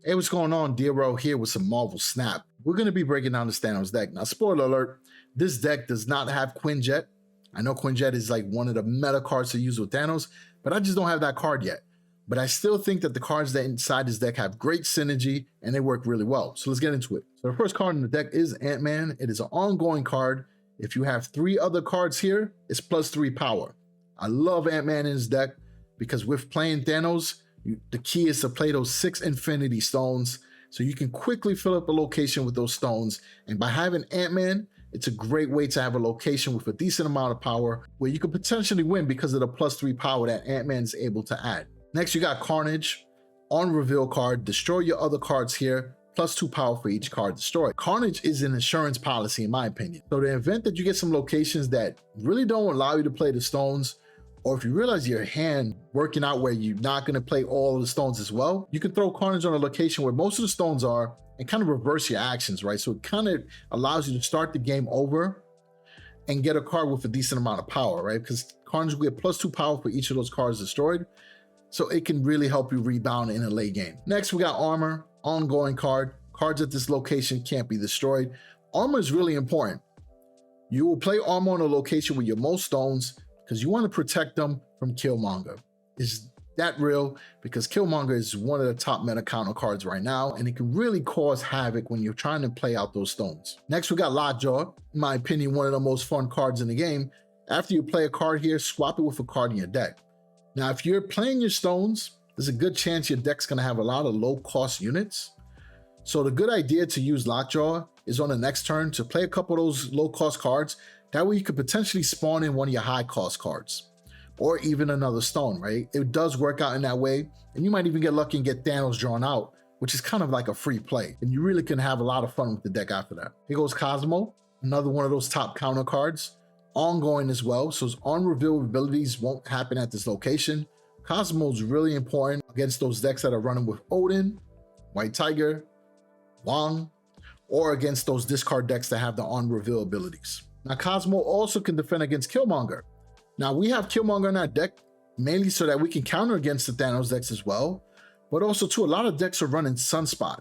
Hey, what's going on? DRL here with some Marvel Snap. We're going to be breaking down the Thanos deck. Now, spoiler alert, this deck does not have Quinjet. I know Quinjet is like one of the meta cards to use with Thanos, but I just don't have that card yet. But I still think that the cards that inside this deck have great synergy and they work really well. So let's get into it. So the first card in the deck is Ant-Man. It is an ongoing card. If you have 3 other cards here, it's +3 power. I love Ant-Man in this deck because with playing Thanos, the key is to play those 6 Infinity Stones so you can quickly fill up a location with those stones. And by having Ant-Man, it's a great way to have a location with a decent amount of power where you could potentially win because of the +3 power that Ant-Man is able to add. Next, you got Carnage. On reveal card, destroy your other cards here, +2 power for each card destroyed. Carnage is an insurance policy in my opinion. So the event that you get some locations that really don't allow you to play the stones, or if you realize your hand working out where you're not going to play all of the stones as well, you can throw Carnage on a location where most of the stones are and kind of reverse your actions, right? So it kind of allows you to start the game over and get a card with a decent amount of power, right? Because Carnage will get +2 power for each of those cards destroyed. So it can really help you rebound in a late game. Next, we got Armor, ongoing card. Cards at this location can't be destroyed. Armor is really important. You will play Armor on a location with your most stones because you want to protect them from Killmonger. Is that real? Because Killmonger is one of the top meta counter cards right now, and it can really cause havoc when you're trying to play out those stones. Next, we got Lockjaw. In my opinion, one of the most fun cards in the game. After you play a card here, swap it with a card in your deck. Now, if you're playing your stones, there's a good chance your deck's going to have a lot of low-cost units. So the good idea to use Lockjaw is on the next turn to play a couple of those low-cost cards. That way you could potentially spawn in one of your high-cost cards or even another stone, right? It does work out in that way, and you might even get lucky and get Thanos drawn out, which is kind of like a free play, and you really can have a lot of fun with the deck after that. Here goes Cosmo, another one of those top counter cards. Ongoing as well, so his on-reveal abilities won't happen at this location. Cosmo is really important against those decks that are running with Odin, White Tiger, Wong, or against those discard decks that have the on-reveal abilities. Now, Cosmo also can defend against Killmonger. Now, we have Killmonger in our deck mainly so that we can counter against the Thanos decks as well, but also too, a lot of decks are running Sunspot.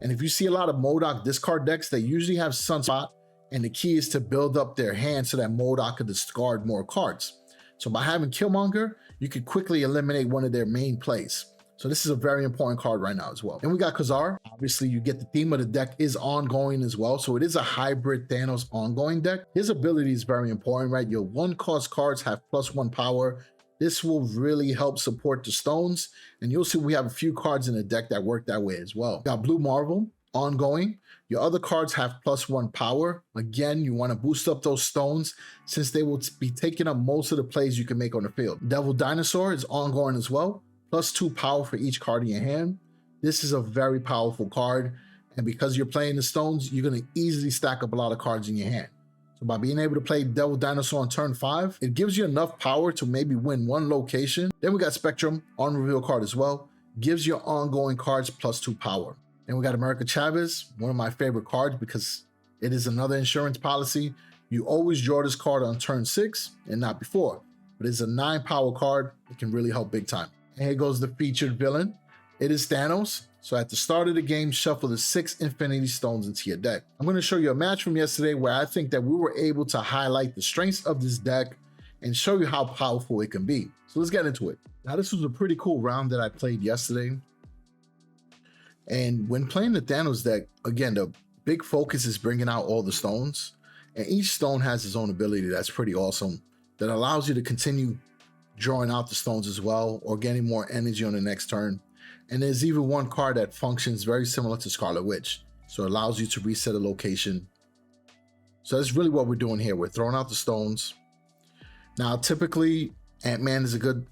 And if you see a lot of MODOK discard decks, they usually have Sunspot, and the key is to build up their hand so that MODOK could discard more cards. So by having Killmonger, you could quickly eliminate one of their main plays. So this is a very important card right now as well. Then we got Khazar. Obviously, you get the theme of the deck is ongoing as well. So it is a hybrid Thanos ongoing deck. His ability is very important, right? Your 1-cost cards have +1 power. This will really help support the stones. And you'll see we have a few cards in the deck that work that way as well. We got Blue Marvel, ongoing. Your other cards have +1 power. Again, you want to boost up those stones since they will be taking up most of the plays you can make on the field. Devil Dinosaur is ongoing as well. +2 power for each card in your hand. This is a very powerful card. And because you're playing the stones, you're going to easily stack up a lot of cards in your hand. So by being able to play Devil Dinosaur on turn 5, it gives you enough power to maybe win one location. Then we got Spectrum, on reveal card as well. Gives your ongoing cards +2 power. Then we got America Chavez, one of my favorite cards because it is another insurance policy. You always draw this card on turn 6 and not before. But it's a 9 power card. It can really help big time. And here goes the featured villain. It is Thanos. So at the start of the game, shuffle the 6 Infinity Stones into your deck. I'm going to show you a match from yesterday where I think that we were able to highlight the strengths of this deck and show you how powerful it can be. So let's get into it. Now, this was a pretty cool round that I played yesterday. And when playing the Thanos deck, again, the big focus is bringing out all the stones. And each stone has its own ability that's pretty awesome that allows you to continue drawing out the stones as well or getting more energy on the next turn. And there's even one card that functions very similar to Scarlet Witch. So it allows you to reset a location. So that's really what we're doing here. We're throwing out the stones. Now, typically, Ant-Man is a good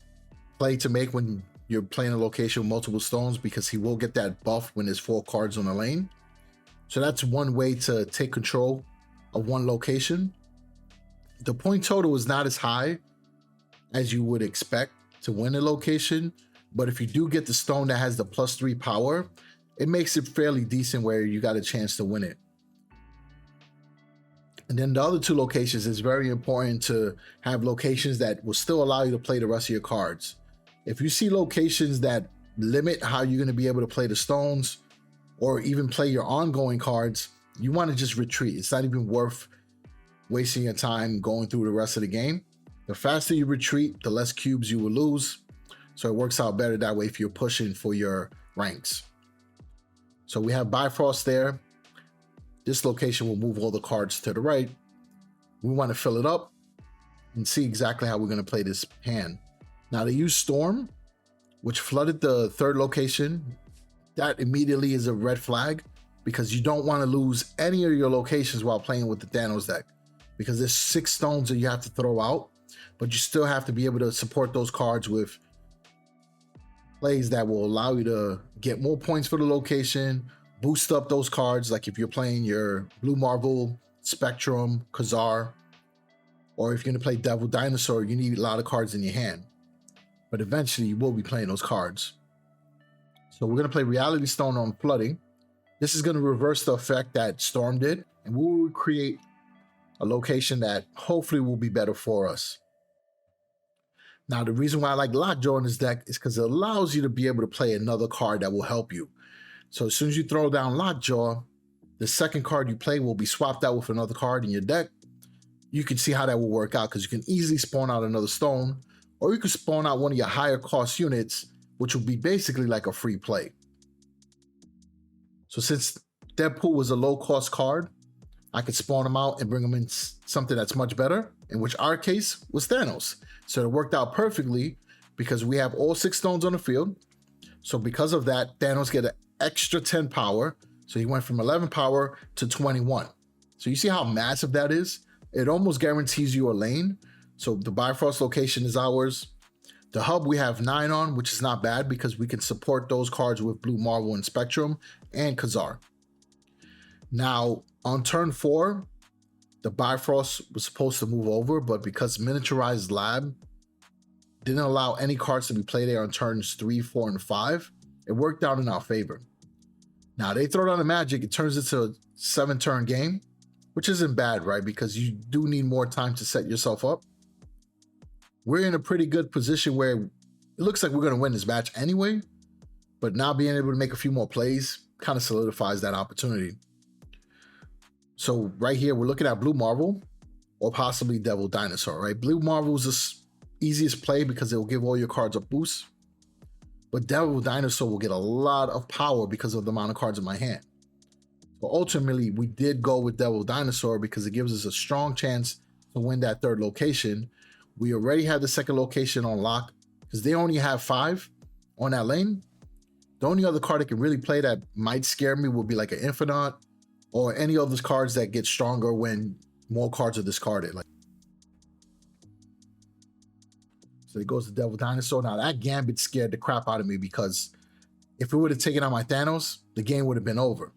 play to make when you're playing a location with multiple stones because he will get that buff when there's 4 cards on the lane. So that's one way to take control of one location. The point total is not as high as you would expect to win a location, but if you do get the stone that has the +3 power, it makes it fairly decent where you got a chance to win it. And then the other 2 locations, is very important to have locations that will still allow you to play the rest of your cards. If you see locations that limit how you're going to be able to play the stones or even play your ongoing cards, you want to just retreat. It's not even worth wasting your time going through the rest of the game. The faster you retreat, the less cubes you will lose. So it works out better that way if you're pushing for your ranks. So we have Bifrost there. This location will move all the cards to the right. We want to fill it up and see exactly how we're going to play this hand. Now they use Storm, which flooded the third location. That immediately is a red flag because you don't want to lose any of your locations while playing with the Thanos deck, because there's 6 stones that you have to throw out, but you still have to be able to support those cards with plays that will allow you to get more points for the location, boost up those cards, like if you're playing your Blue Marvel, Spectrum, Khazar, or if you're going to play Devil Dinosaur, you need a lot of cards in your hand. But eventually you will be playing those cards. So we're going to play Reality Stone on flooding. This is going to reverse the effect that Storm did, and we will create a location that hopefully will be better for us. Now, the reason why I like Lockjaw in this deck is because it allows you to be able to play another card that will help you. So as soon as you throw down Lockjaw, the second card you play will be swapped out with another card in your deck. You can see how that will work out because you can easily spawn out another stone, or you can spawn out one of your higher cost units, which will be basically like a free play. So since Deadpool was a low cost card, I could spawn him out and bring him in something that's much better, in which our case was Thanos. So it worked out perfectly because we have all 6 stones on the field. So because of that, Thanos get an extra 10 power. So he went from 11 power to 21. So you see how massive that is? It almost guarantees you a lane. So the Bifrost location is ours. The hub we have 9 on, which is not bad because we can support those cards with Blue Marvel and Spectrum and Khazar. Now, on turn 4, the Bifrost was supposed to move over, but because Miniaturized Lab didn't allow any cards to be played there on turns 3, 4, and 5, it worked out in our favor. Now, they throw down the Magic, it turns into a 7-turn game, which isn't bad, right? Because you do need more time to set yourself up. We're in a pretty good position where it looks like we're going to win this match anyway, but now being able to make a few more plays kind of solidifies that opportunity. So right here, we're looking at Blue Marvel or possibly Devil Dinosaur, right? Blue Marvel is the easiest play because it will give all your cards a boost, but Devil Dinosaur will get a lot of power because of the amount of cards in my hand. But ultimately, we did go with Devil Dinosaur because it gives us a strong chance to win that third location. We already have the second location on lock because they only have 5 on that lane. The only other card that can really play that might scare me would be like an Infinite or any of those cards that get stronger when more cards are discarded. So it goes to Devil Dinosaur. Now that Gambit scared the crap out of me because if it would have taken out my Thanos, the game would have been over.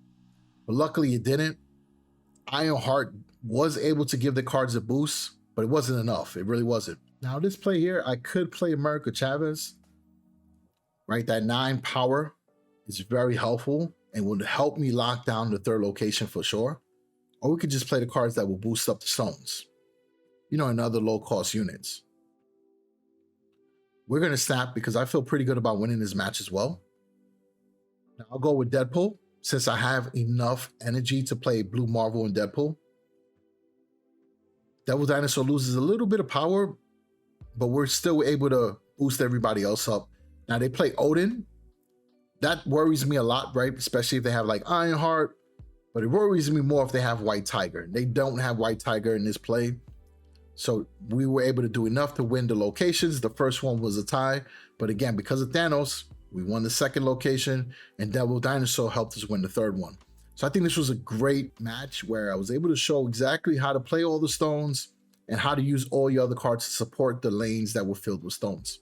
But luckily it didn't. Ironheart was able to give the cards a boost, but it wasn't enough. It really wasn't. Now this play here, I could play America Chavez, right? That 9 power is very helpful and would help me lock down the third location for sure. Or we could just play the cards that will boost up the stones, you know, in other low cost units. We're going to snap because I feel pretty good about winning this match as well. Now I'll go with Deadpool since I have enough energy to play Blue Marvel and Deadpool. Devil Dinosaur loses a little bit of power, but we're still able to boost everybody else up. Now they play Odin. That worries me a lot, right? Especially if they have like Ironheart, but it worries me more if they have White Tiger. They don't have White Tiger in this play. So we were able to do enough to win the locations. The first one was a tie, but again, because of Thanos, we won the second location and Devil Dinosaur helped us win the third one. So I think this was a great match where I was able to show exactly how to play all the stones and how to use all your other cards to support the lanes that were filled with stones.